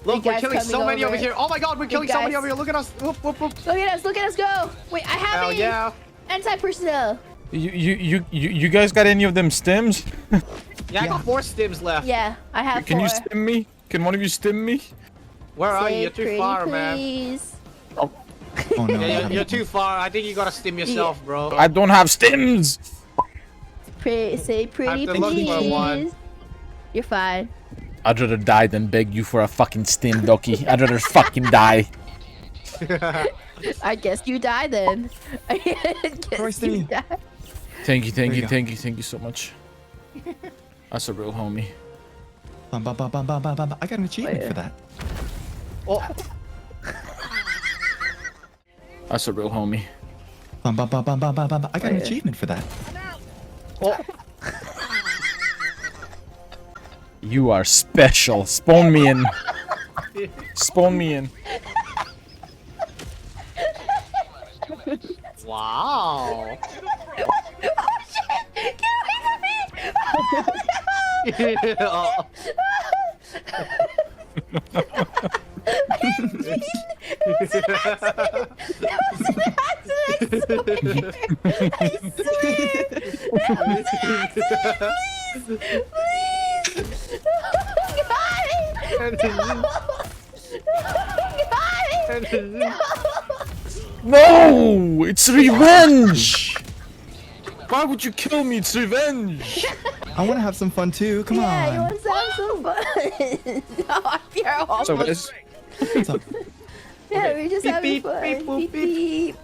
Look, we're killing so many over here. Oh my god, we're killing so many over here. Look at us. Whoop, whoop, whoop. Look at us, go. Wait, I have Hell yeah. anti-personnel. You guys got any of them stims? Yeah, I got 4 stims left. Yeah, I have 4. Can you stim me? Can one of you stim me? Where are you? You're too far, please. man. Oh no. Yeah, you're too far. I think you gotta stim yourself, bro. I don't have stims. Say pretty, I'm looking for one. please. You're fine. I'd rather die than beg you for a fucking stim, Doki. I'd rather fucking die. I guess you die then. I guess you die. Thank you so much. That's a real homie. I got an achievement for that. Oh. That's a real homie. I got an achievement for that. Oh. You are special. Spawn me in. Spawn me in. Wow. Oh shit! Get away from me! Oh, no. It was an accident. I swear. I swear. It was an accident. Please. No! It's revenge! Why would you kill me? It's revenge! I want to have some fun too. Come Yeah, on. you want to have some fun. No, RPR So guys, What's up? Yeah, we're just having beep, fun. beep, boop, Beep, beep.